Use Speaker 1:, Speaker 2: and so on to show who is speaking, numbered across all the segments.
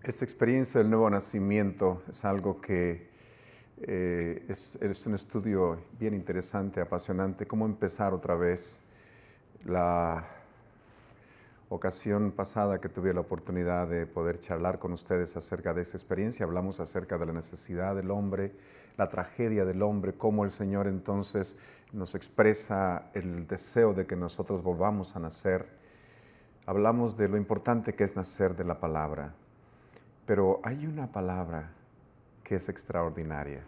Speaker 1: Esta experiencia del nuevo nacimiento es algo que es un estudio bien interesante, apasionante. Cómo empezar otra vez. La ocasión pasada que tuve la oportunidad de poder charlar con ustedes acerca de esta experiencia, hablamos acerca de la necesidad del hombre, la tragedia del hombre, cómo el Señor entonces nos expresa el deseo de que nosotros volvamos a nacer. Hablamos de lo importante que es nacer de la palabra. Pero hay una palabra que es extraordinaria.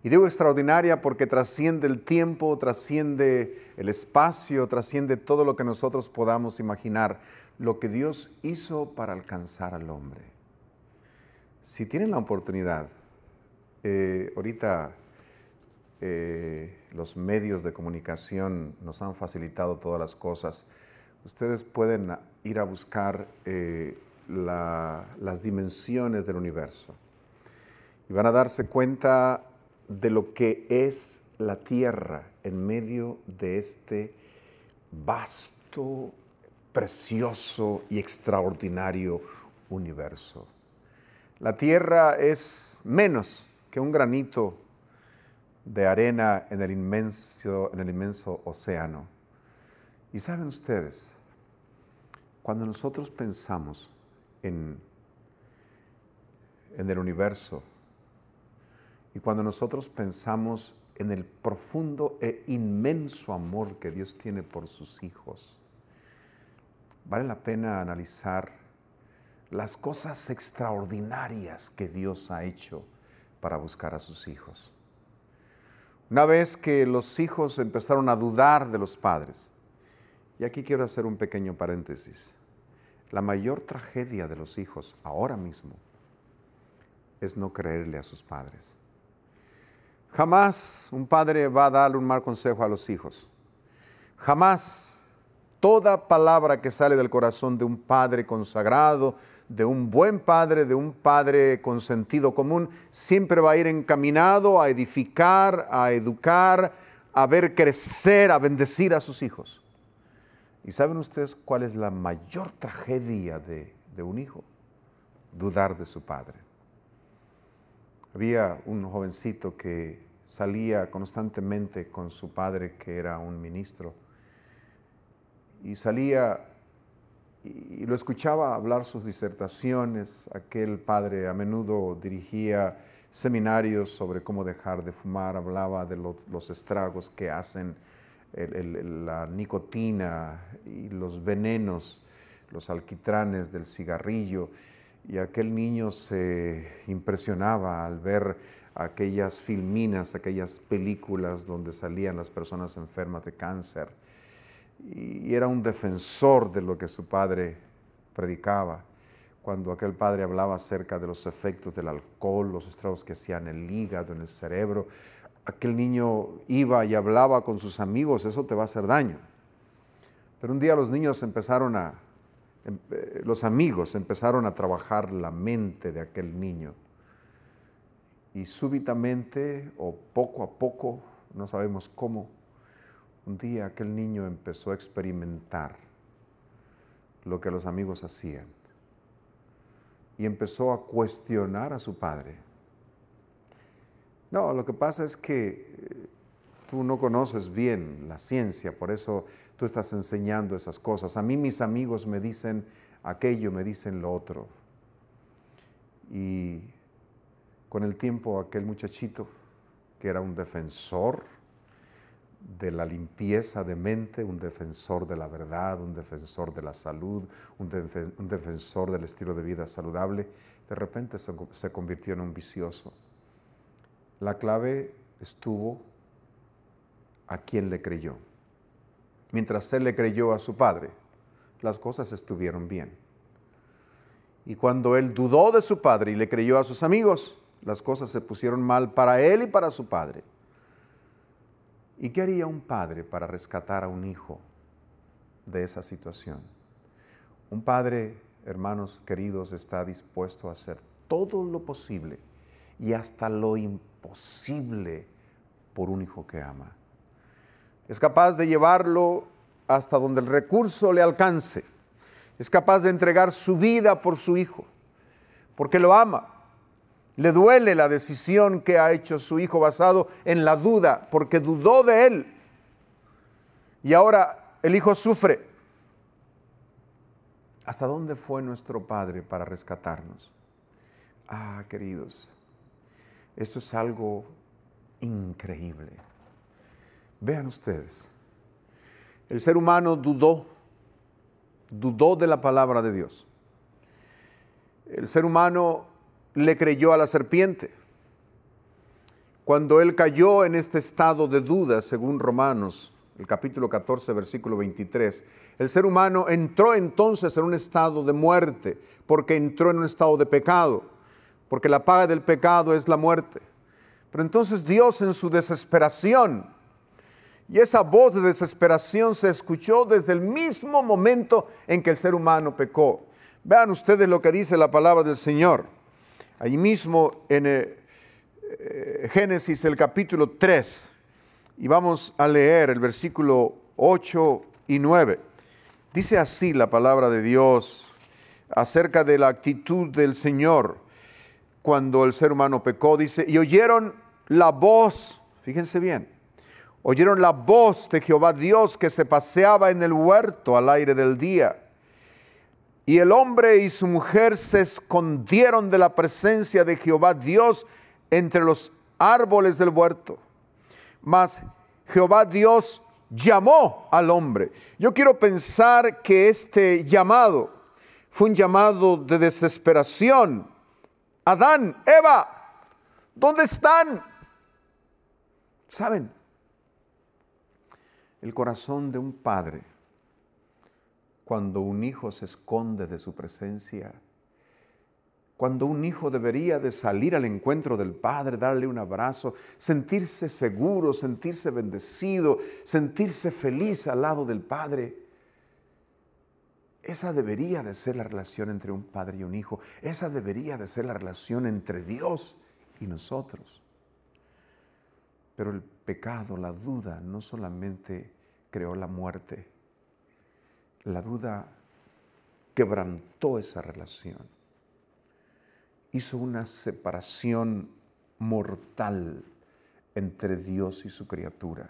Speaker 1: Y digo extraordinaria porque trasciende el tiempo, trasciende el espacio, trasciende todo lo que nosotros podamos imaginar, lo que Dios hizo para alcanzar al hombre. Si tienen la oportunidad, ahorita los medios de comunicación nos han facilitado todas las cosas. Ustedes pueden ir a buscar las dimensiones del universo y van a darse cuenta de lo que es la Tierra en medio de este vasto, precioso y extraordinario universo. La Tierra es menos que un granito de arena en el inmenso océano. Y saben ustedes, cuando nosotros pensamos en el universo y cuando nosotros pensamos en el profundo e inmenso amor que Dios tiene por sus hijos, vale la pena analizar las cosas extraordinarias que Dios ha hecho para buscar a sus hijos. Una vez que los hijos empezaron a dudar de los padres, y aquí quiero hacer un pequeño paréntesis, la mayor tragedia de los hijos ahora mismo es no creerle a sus padres. Jamás un padre va a darle un mal consejo a los hijos. Jamás toda palabra que sale del corazón de un padre consagrado, de un buen padre, de un padre con sentido común, siempre va a ir encaminado a edificar, a educar, a ver crecer, a bendecir a sus hijos. ¿Y saben ustedes cuál es la mayor tragedia de un hijo? Dudar de su padre. Había un jovencito que salía constantemente con su padre, que era un ministro, y salía y lo escuchaba hablar sus disertaciones. Aquel padre a menudo dirigía seminarios sobre cómo dejar de fumar, hablaba de los estragos que hacen la nicotina y los venenos, los alquitranes del cigarrillo, y aquel niño se impresionaba al ver aquellas filminas, aquellas películas donde salían las personas enfermas de cáncer, y era un defensor de lo que su padre predicaba. Cuando aquel padre hablaba acerca de los efectos del alcohol, los estragos que hacían en el hígado, en el cerebro, aquel niño iba y hablaba con sus amigos: eso te va a hacer daño. Pero un día los amigos empezaron a trabajar la mente de aquel niño. Y súbitamente, o poco a poco, no sabemos cómo, un día aquel niño empezó a experimentar lo que los amigos hacían. Y empezó a cuestionar a su padre. No, lo que pasa es que tú no conoces bien la ciencia, por eso tú estás enseñando esas cosas. A mí mis amigos me dicen aquello, me dicen lo otro. Y con el tiempo aquel muchachito, que era un defensor de la limpieza de mente, un defensor de la verdad, un defensor de la salud, un defensor del estilo de vida saludable, de repente se convirtió en un vicioso. La clave estuvo a quien le creyó. Mientras él le creyó a su padre, las cosas estuvieron bien. Y cuando él dudó de su padre y le creyó a sus amigos, las cosas se pusieron mal para él y para su padre. ¿Y qué haría un padre para rescatar a un hijo de esa situación? Un padre, hermanos queridos, está dispuesto a hacer todo lo posible y hasta lo imposible por un hijo que ama. Es capaz de llevarlo hasta donde el recurso le alcance. Es capaz de entregar su vida por su hijo. porque lo ama. Le duele la decisión que ha hecho su hijo basado en la duda, porque dudó de él. Y ahora el hijo sufre. ¿Hasta dónde fue nuestro Padre para rescatarnos? Ah, queridos, esto es algo increíble. Vean ustedes, el ser humano dudó de la palabra de Dios. El ser humano le creyó a la serpiente. Cuando él cayó en este estado de duda, según Romanos, el capítulo 14, versículo 23, el ser humano entró entonces en un estado de muerte, porque entró en un estado de pecado, porque la paga del pecado es la muerte. Pero entonces Dios, en su desesperación, y esa voz de desesperación se escuchó desde el mismo momento en que el ser humano pecó. Vean ustedes lo que dice la palabra del Señor. Allí mismo en Génesis, el capítulo 3, y vamos a leer el versículo 8 y 9. Dice así la palabra de Dios acerca de la actitud del Señor cuando el ser humano pecó. Dice, y oyeron la voz, fíjense bien, oyeron la voz de Jehová Dios que se paseaba en el huerto al aire del día. Y el hombre y su mujer se escondieron de la presencia de Jehová Dios entre los árboles del huerto. Mas Jehová Dios llamó al hombre. Yo quiero pensar que este llamado fue un llamado de desesperación. Adán, Eva, ¿dónde están? ¿Saben? El corazón de un padre, cuando un hijo se esconde de su presencia, cuando un hijo debería de salir al encuentro del Padre, darle un abrazo, sentirse seguro, sentirse bendecido, sentirse feliz al lado del Padre. Esa debería de ser la relación entre un padre y un hijo. Esa debería de ser la relación entre Dios y nosotros. Pero el pecado, la duda, no solamente creó la muerte. La duda quebrantó esa relación. Hizo una separación mortal entre Dios y su criatura.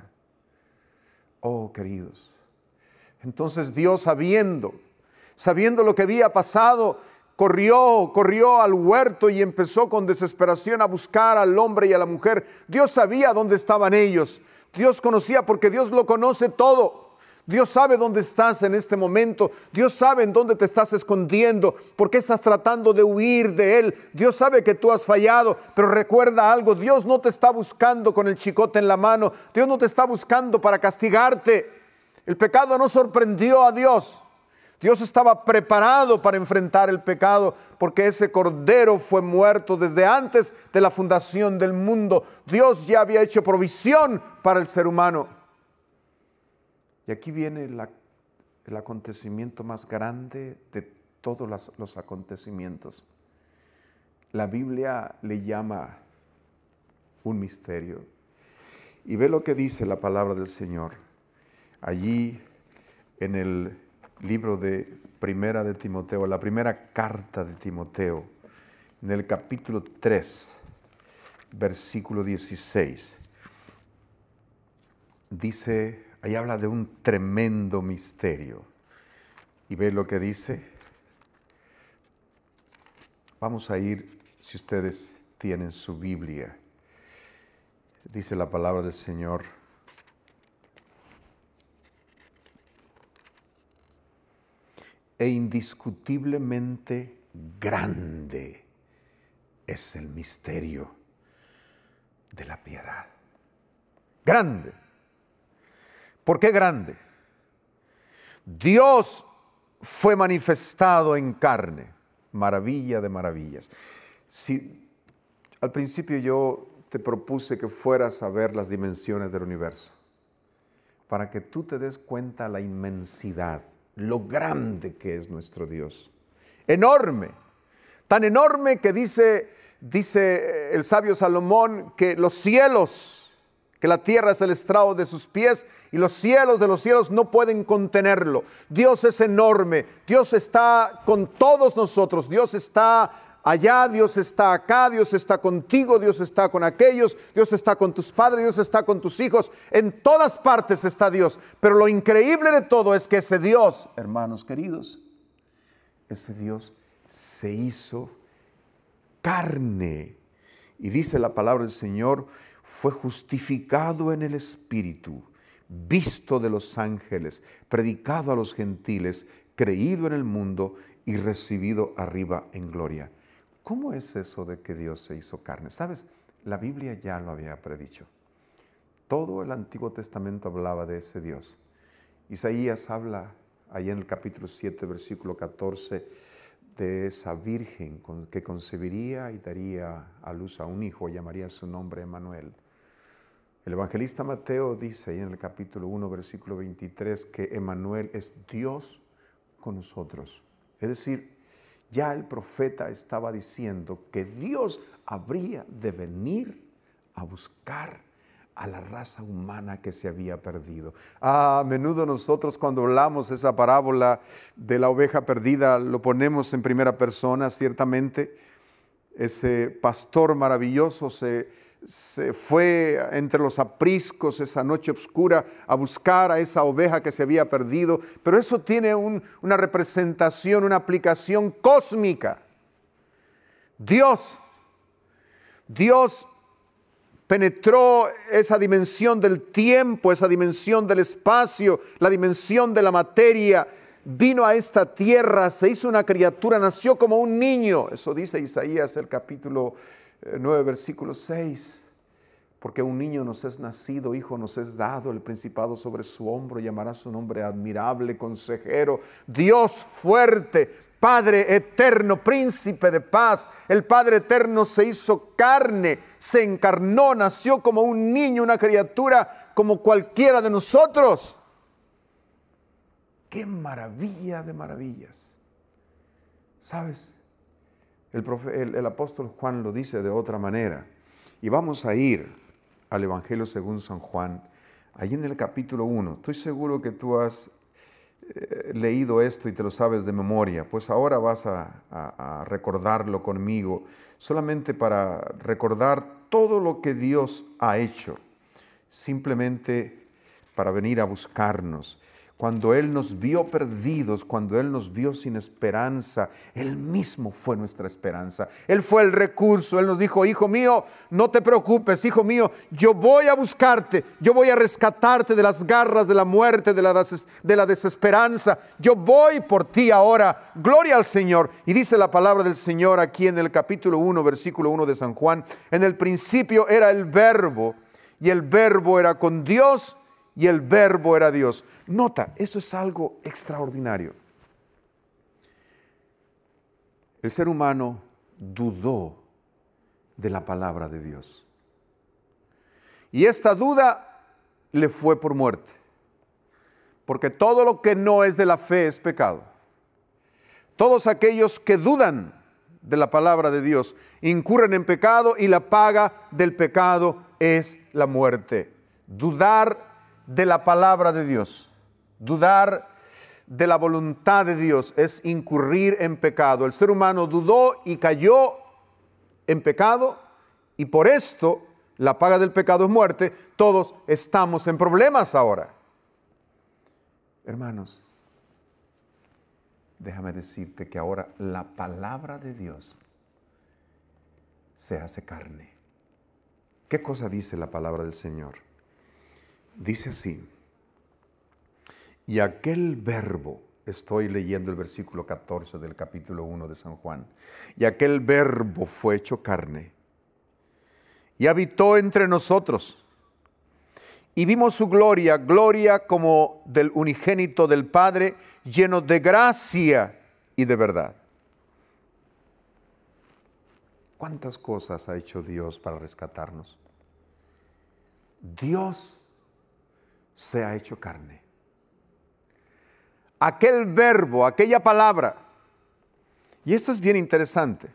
Speaker 1: Oh, queridos. Entonces Dios, sabiendo lo que había pasado, corrió al huerto y empezó con desesperación a buscar al hombre y a la mujer. Dios sabía dónde estaban ellos. Dios conocía, porque Dios lo conoce todo. Dios sabe dónde estás en este momento. Dios sabe en dónde te estás escondiendo, por qué estás tratando de huir de Él. Dios sabe que tú has fallado, pero recuerda algo: Dios no te está buscando con el chicote en la mano. Dios no te está buscando para castigarte. El pecado no sorprendió a Dios. Dios estaba preparado para enfrentar el pecado, porque ese cordero fue muerto desde antes de la fundación del mundo. Dios ya había hecho provisión para el ser humano. Y aquí viene el acontecimiento más grande de todos los acontecimientos. La Biblia le llama un misterio. Y ve lo que dice la palabra del Señor. Allí en el libro de Primera de Timoteo, la primera carta de Timoteo, en el capítulo 3, versículo 16. Dice, ahí habla de un tremendo misterio. Y ve lo que dice. Vamos a ir, si ustedes tienen su Biblia. Dice la palabra del Señor. E indiscutiblemente grande es el misterio de la piedad. Grande. ¿Por qué grande? Dios fue manifestado en carne. Maravilla de maravillas. Si al principio yo te propuse que fueras a ver las dimensiones del universo, para que tú te des cuenta la inmensidad, lo grande que es nuestro Dios. Enorme, tan enorme que dice el sabio Salomón que los cielos, que la tierra es el estrado de sus pies y los cielos de los cielos no pueden contenerlo. Dios es enorme, Dios está con todos nosotros, Dios está allá, Dios está acá, Dios está contigo, Dios está con aquellos, Dios está con tus padres, Dios está con tus hijos. En todas partes está Dios. Pero lo increíble de todo es que ese Dios, hermanos queridos, ese Dios se hizo carne. Y dice la palabra del Señor, fue justificado en el Espíritu, visto de los ángeles, predicado a los gentiles, creído en el mundo y recibido arriba en gloria. ¿Cómo es eso de que Dios se hizo carne? ¿Sabes? La Biblia ya lo había predicho. Todo el Antiguo Testamento hablaba de ese Dios. Isaías habla ahí en el capítulo 7, versículo 14, de esa virgen que concebiría y daría a luz a un hijo, llamaría su nombre Emmanuel. El evangelista Mateo dice ahí en el capítulo 1, versículo 23, que Emmanuel es Dios con nosotros. Es decir, ya el profeta estaba diciendo que Dios habría de venir a buscar a la raza humana que se había perdido. A menudo nosotros cuando hablamos esa parábola de la oveja perdida lo ponemos en primera persona, ciertamente. Ese pastor maravilloso se fue entre los apriscos esa noche oscura a buscar a esa oveja que se había perdido, pero eso tiene una representación, una aplicación cósmica. Dios penetró esa dimensión del tiempo, esa dimensión del espacio, la dimensión de la materia, vino a esta tierra, se hizo una criatura, nació como un niño. Eso dice Isaías, el capítulo 9, versículo 6. Porque un niño nos es nacido, hijo nos es dado, el principado sobre su hombro, llamará su nombre admirable, consejero, Dios fuerte, Padre eterno, príncipe de paz. El Padre eterno se hizo carne, se encarnó, nació como un niño, una criatura como cualquiera de nosotros. ¡Qué maravilla de maravillas! ¿Sabes? El apóstol Juan lo dice de otra manera. Y vamos a ir al Evangelio según San Juan, ahí en el capítulo 1. Estoy seguro que tú has leído esto y te lo sabes de memoria. Pues ahora vas a recordarlo conmigo, solamente para recordar todo lo que Dios ha hecho, simplemente para venir a buscarnos. Cuando Él nos vio perdidos, cuando Él nos vio sin esperanza, Él mismo fue nuestra esperanza. Él fue el recurso. Él nos dijo, hijo mío, no te preocupes, hijo mío, yo voy a buscarte, yo voy a rescatarte de las garras de la muerte, de la desesperanza. Yo voy por ti ahora. Gloria al Señor. Y dice la palabra del Señor aquí en el capítulo 1, versículo 1 de San Juan. En el principio era el Verbo, y el Verbo era con Dios, y el Verbo era Dios. Nota, esto es algo extraordinario. El ser humano dudó de la palabra de Dios. Y esta duda le fue por muerte. Porque todo lo que no es de la fe es pecado. Todos aquellos que dudan de la palabra de Dios incurren en pecado, y la paga del pecado es la muerte. Dudar de la palabra de Dios, dudar de la voluntad de Dios, es incurrir en pecado. El ser humano dudó y cayó en pecado, y por esto la paga del pecado es muerte. Todos estamos en problemas ahora. Hermanos, déjame decirte que ahora la palabra de Dios se hace carne. ¿Qué cosa dice la palabra del Señor? Dice así: y aquel Verbo, estoy leyendo el versículo 14 del capítulo 1 de San Juan, y aquel Verbo fue hecho carne y habitó entre nosotros, y vimos su gloria, gloria como del unigénito del Padre, lleno de gracia y de verdad. ¿Cuántas cosas ha hecho Dios para rescatarnos? Dios se ha hecho carne. Aquel verbo, aquella palabra. Y esto es bien interesante.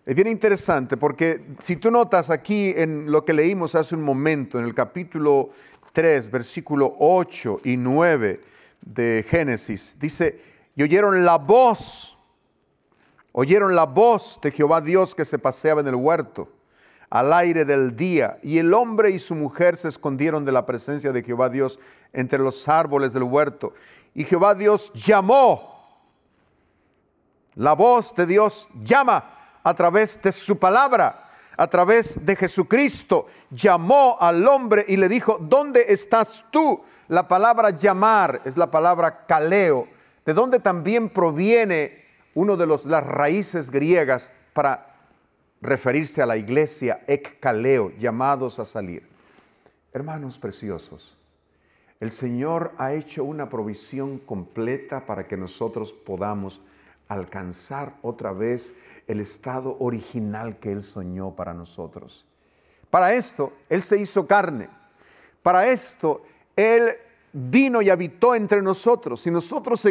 Speaker 1: Es bien interesante porque si tú notas aquí en lo que leímos hace un momento, en el capítulo 3, versículo 8 y 9 de Génesis, dice, y oyeron la voz Oyeron la voz de Jehová Dios que se paseaba en el huerto al aire del día, y el hombre y su mujer se escondieron de la presencia de Jehová Dios entre los árboles del huerto. Y Jehová Dios llamó. La voz de Dios llama a través de su palabra, a través de Jesucristo. Llamó al hombre y le dijo: ¿dónde estás tú? La palabra llamar es la palabra kaleo, de donde también proviene una de las raíces griegas para referirse a la iglesia, ekkaleo, llamados a salir. Hermanos preciosos, el Señor ha hecho una provisión completa para que nosotros podamos alcanzar otra vez el estado original que Él soñó para nosotros. Para esto, Él se hizo carne. Para esto, Él vino y habitó entre nosotros. Si nosotros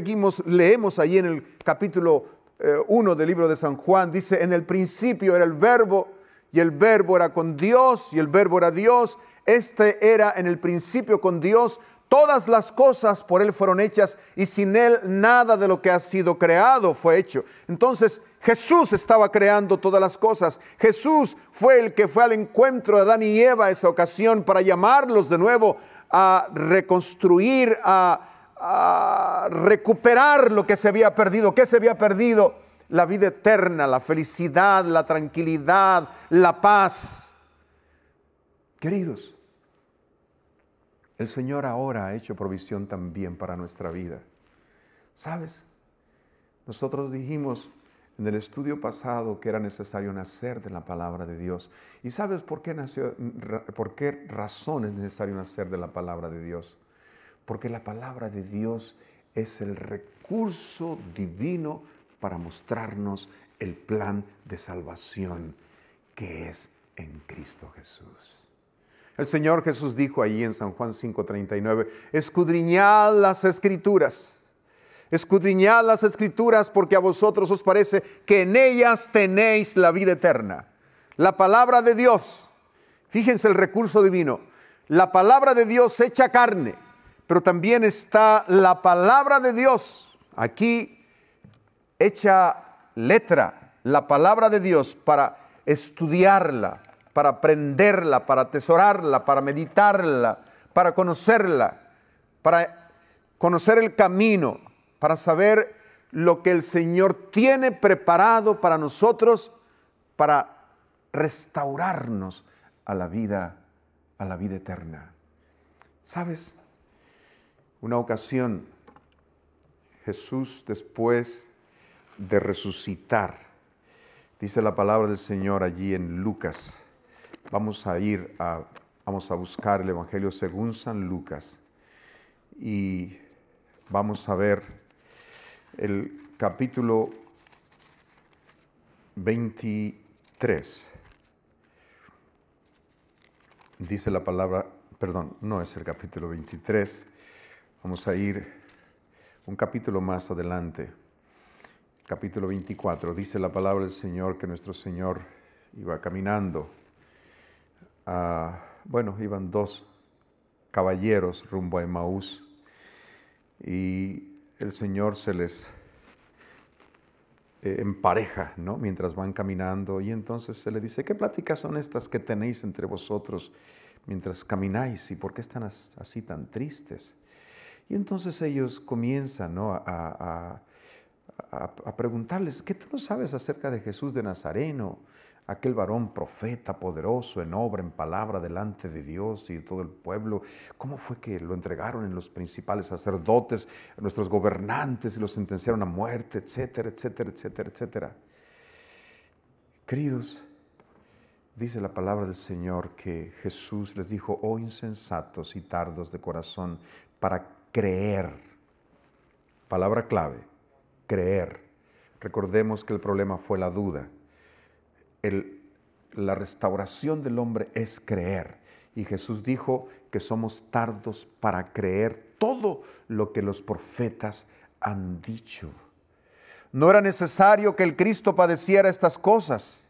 Speaker 1: leemos ahí en el capítulo 1 del libro de San Juan, dice: en el principio era el verbo, y el verbo era con Dios, y el verbo era Dios. Este era en el principio con Dios. Todas las cosas por Él fueron hechas, y sin Él nada de lo que ha sido creado fue hecho. Entonces Jesús estaba creando todas las cosas. Jesús fue el que fue al encuentro de Adán y Eva esa ocasión para llamarlos de nuevo a reconstruir, a recuperar lo que se había perdido. ¿Qué se había perdido? La vida eterna, la felicidad, la tranquilidad, la paz. Queridos, el Señor ahora ha hecho provisión también para nuestra vida. ¿Sabes? Nosotros dijimos en el estudio pasado que era necesario nacer de la palabra de Dios. ¿Y sabes por qué razón es necesario nacer de la palabra de Dios? Porque la palabra de Dios es el recurso divino para mostrarnos el plan de salvación que es en Cristo Jesús. El Señor Jesús dijo ahí en San Juan 5:39, escudriñad las Escrituras. Escudriñad las Escrituras porque a vosotros os parece que en ellas tenéis la vida eterna. La palabra de Dios, fíjense el recurso divino, la palabra de Dios hecha carne, pero también está la palabra de Dios aquí hecha letra, la palabra de Dios para estudiarla, para aprenderla, para atesorarla, para meditarla, para conocerla, para conocer el camino, para saber lo que el Señor tiene preparado para nosotros, para restaurarnos a la vida eterna. ¿Sabes? Una ocasión, Jesús, después de resucitar, dice la palabra del Señor allí en Lucas. Vamos a buscar el Evangelio según San Lucas y vamos a ver el capítulo 23. Dice la palabra, perdón, no es el capítulo 23. Vamos a ir un capítulo más adelante. Capítulo 24. Dice la palabra del Señor que nuestro Señor iba caminando. Iban dos caballeros rumbo a Emaús y el Señor se les empareja, ¿no? Mientras van caminando, y entonces se le dice: ¿qué pláticas son estas que tenéis entre vosotros mientras camináis? ¿Y por qué están así tan tristes? Y entonces ellos comienzan, ¿no?, a preguntarles: ¿qué tú no sabes acerca de Jesús de Nazareno? Aquel varón profeta, poderoso en obra, en palabra, delante de Dios y de todo el pueblo. ¿Cómo fue que lo entregaron en los principales sacerdotes, a nuestros gobernantes, y lo sentenciaron a muerte, etcétera, etcétera, etcétera, etcétera? Queridos, dice la palabra del Señor que Jesús les dijo: oh insensatos y tardos de corazón para creer. Palabra clave, creer. Recordemos que el problema fue la duda. La restauración del hombre es creer. Y Jesús dijo que somos tardos para creer todo lo que los profetas han dicho. No era necesario que el Cristo padeciera estas cosas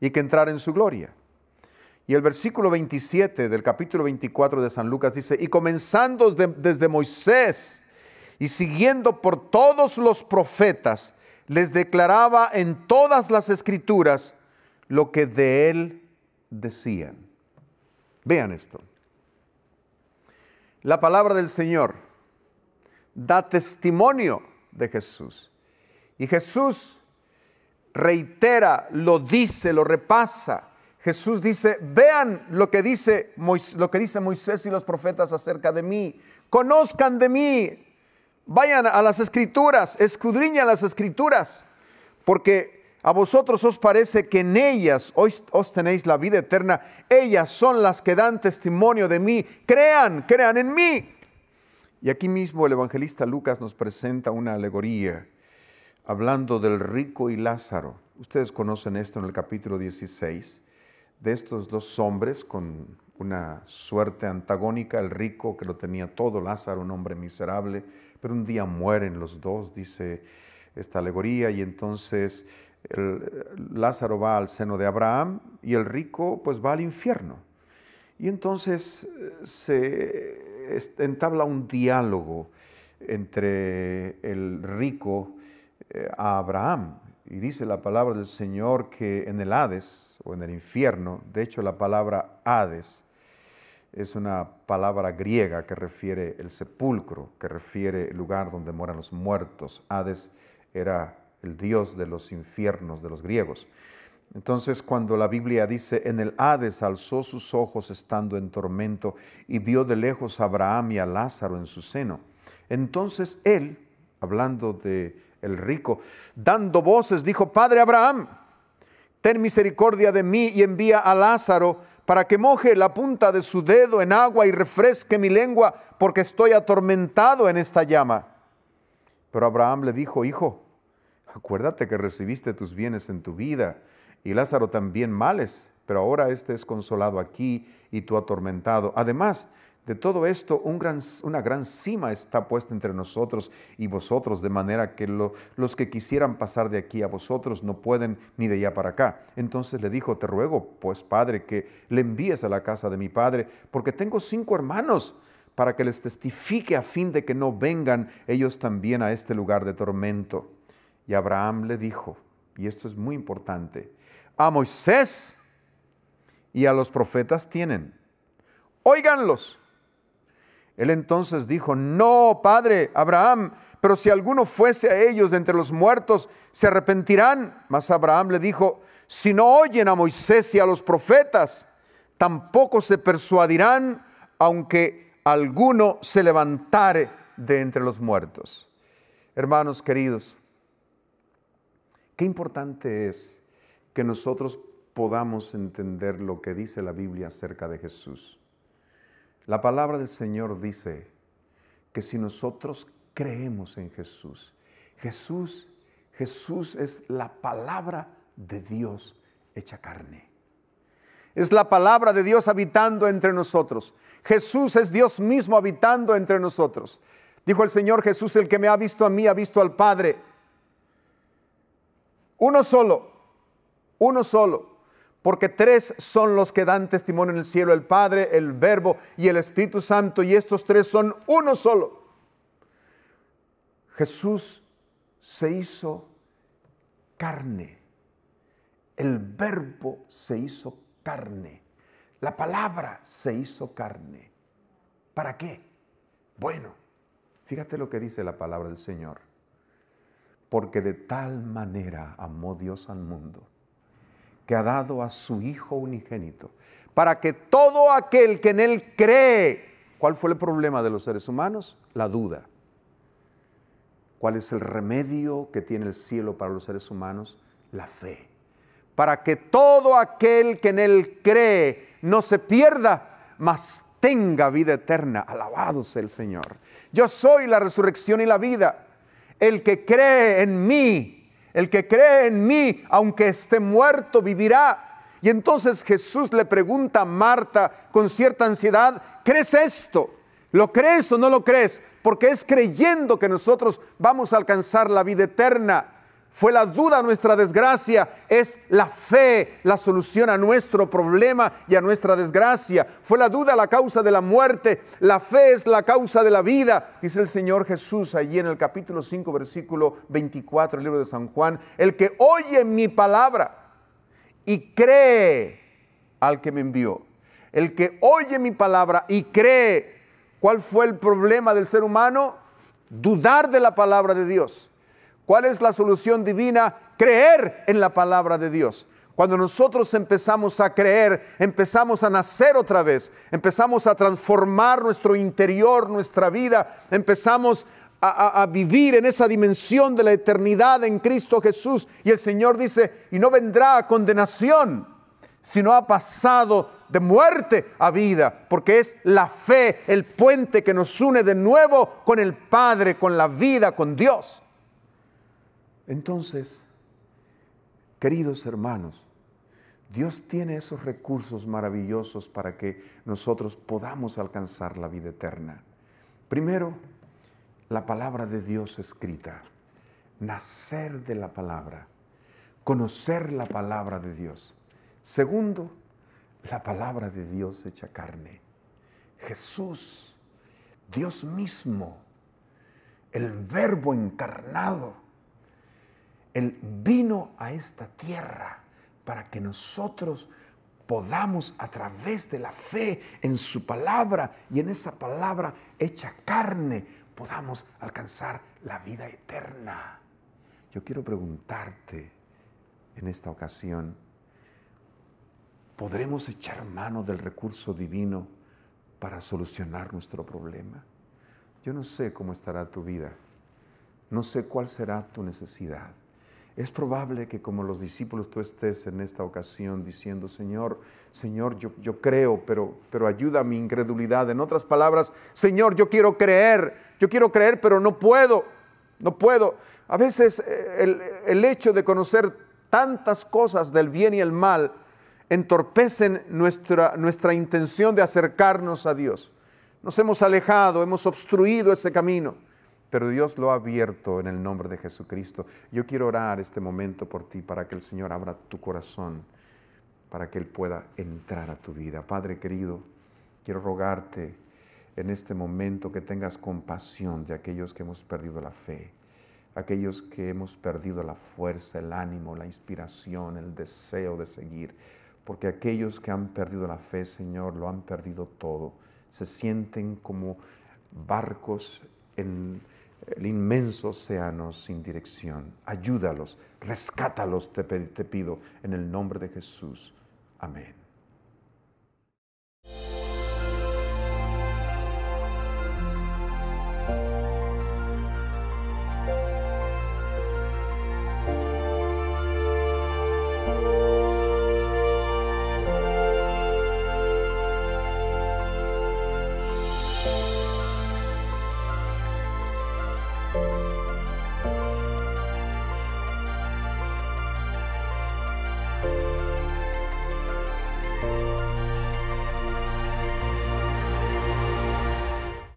Speaker 1: y que entrara en su gloria. Y el versículo 27 del capítulo 24 de San Lucas dice: y comenzando desde Moisés y siguiendo por todos los profetas, les declaraba en todas las Escrituras lo que de él decían. Vean esto. La palabra del Señor da testimonio de Jesús. Y Jesús reitera, lo dice, lo repasa. Jesús dice, vean lo que dice Moisés y los profetas acerca de mí. Conozcan de mí. Vayan a las Escrituras, escudriñan las Escrituras, porque a vosotros os parece que en ellas os tenéis la vida eterna. Ellas son las que dan testimonio de mí. Crean en mí. Y aquí mismo el evangelista Lucas nos presenta una alegoría hablando del rico y Lázaro. Ustedes conocen esto en el capítulo 16, de estos dos hombres con una suerte antagónica, el rico que lo tenía todo, Lázaro un hombre miserable, pero un día mueren los dos, dice esta alegoría, y entonces Lázaro va al seno de Abraham y el rico pues va al infierno. Y entonces se entabla un diálogo entre el rico a Abraham. Y dice la palabra del Señor que en el Hades o en el infierno, de hecho la palabra Hades es una palabra griega que refiere el sepulcro, que refiere el lugar donde moran los muertos. Hades era el dios de los infiernos de los griegos. Entonces, cuando la Biblia dice, en el Hades alzó sus ojos estando en tormento y vio de lejos a Abraham y a Lázaro en su seno. Entonces él, hablando de el rico, dando voces, dijo, Padre Abraham, ten misericordia de mí y envía a Lázaro para que moje la punta de su dedo en agua y refresque mi lengua, porque estoy atormentado en esta llama. Pero Abraham le dijo, hijo, acuérdate que recibiste tus bienes en tu vida y Lázaro también males, pero ahora este es consolado aquí y tú atormentado. Además de todo esto, una gran cima está puesta entre nosotros y vosotros, de manera que los que quisieran pasar de aquí a vosotros no pueden ni de allá para acá. Entonces le dijo, te ruego, pues, Padre, que le envíes a la casa de mi padre, porque tengo 5 hermanos, para que les testifique a fin de que no vengan ellos también a este lugar de tormento. Y Abraham le dijo, y esto es muy importante, a Moisés y a los profetas tienen, óiganlos. Él entonces dijo, no, padre Abraham, pero si alguno fuese a ellos de entre los muertos, se arrepentirán. Mas Abraham le dijo, si no oyen a Moisés y a los profetas, tampoco se persuadirán, aunque alguno se levantare de entre los muertos. Hermanos queridos, qué importante es que nosotros podamos entender lo que dice la Biblia acerca de Jesús. La palabra del Señor dice que si nosotros creemos en Jesús, Jesús es la palabra de Dios hecha carne. Es la palabra de Dios habitando entre nosotros. Jesús es Dios mismo habitando entre nosotros. Dijo el Señor Jesús, el que me ha visto a mí, ha visto al Padre. Uno solo. Porque 3 son los que dan testimonio en el cielo, el Padre, el Verbo y el Espíritu Santo, y estos 3 son uno solo. Jesús se hizo carne. El Verbo se hizo carne. La palabra se hizo carne. ¿Para qué? Bueno, fíjate lo que dice la palabra del Señor. Porque de tal manera amó Dios al mundo, que ha dado a su Hijo unigénito, para que todo aquel que en Él cree. ¿Cuál fue el problema de los seres humanos? La duda. ¿Cuál es el remedio que tiene el cielo para los seres humanos? La fe. Para que todo aquel que en Él cree no se pierda, mas tenga vida eterna. Alabado sea el Señor. Yo soy la resurrección y la vida. El que cree en mí, aunque esté muerto, vivirá. Y entonces Jesús le pregunta a Marta con cierta ansiedad, ¿crees esto? ¿Lo crees o no lo crees? Porque es creyendo que nosotros vamos a alcanzar la vida eterna. Fue la duda nuestra desgracia, es la fe la solución a nuestro problema y a nuestra desgracia. Fue la duda la causa de la muerte, la fe es la causa de la vida. Dice el Señor Jesús allí en el capítulo 5, versículo 24, el libro de San Juan: el que oye mi palabra y cree al que me envió. El que oye mi palabra y cree. ¿Cuál fue el problema del ser humano? Dudar de la palabra de Dios. ¿Cuál es la solución divina? Creer en la palabra de Dios. Cuando nosotros empezamos a creer, empezamos a nacer otra vez, empezamos a transformar nuestro interior, nuestra vida, empezamos a vivir en esa dimensión de la eternidad en Cristo Jesús. Y el Señor dice: y no vendrá a condenación, sino ha pasado de muerte a vida, porque es la fe el puente que nos une de nuevo con el Padre, con la vida, con Dios. Entonces, queridos hermanos, Dios tiene esos recursos maravillosos para que nosotros podamos alcanzar la vida eterna. Primero, la palabra de Dios escrita, nacer de la palabra, conocer la palabra de Dios. Segundo, la palabra de Dios hecha carne. Jesús, Dios mismo, el Verbo encarnado. Él vino a esta tierra para que nosotros podamos, a través de la fe en su palabra y en esa palabra hecha carne, podamos alcanzar la vida eterna. Yo quiero preguntarte en esta ocasión: ¿podremos echar mano del recurso divino para solucionar nuestro problema? Yo no sé cómo estará tu vida, no sé cuál será tu necesidad. Es probable que, como los discípulos, tú estés en esta ocasión diciendo: Señor, yo creo, pero ayuda a mi incredulidad. En otras palabras: Señor, yo quiero creer, pero no puedo. A veces el hecho de conocer tantas cosas del bien y el mal entorpecen nuestra intención de acercarnos a Dios. Nos hemos alejado, hemos obstruido ese camino. Pero Dios lo ha abierto en el nombre de Jesucristo. Yo quiero orar este momento por ti, para que el Señor abra tu corazón, para que Él pueda entrar a tu vida. Padre querido, quiero rogarte en este momento que tengas compasión de aquellos que hemos perdido la fe, aquellos que hemos perdido la fuerza, el ánimo, la inspiración, el deseo de seguir. Porque aquellos que han perdido la fe, Señor, lo han perdido todo. Se sienten como barcos en el inmenso océano sin dirección. Ayúdalos, rescátalos, te pido, en el nombre de Jesús. Amén.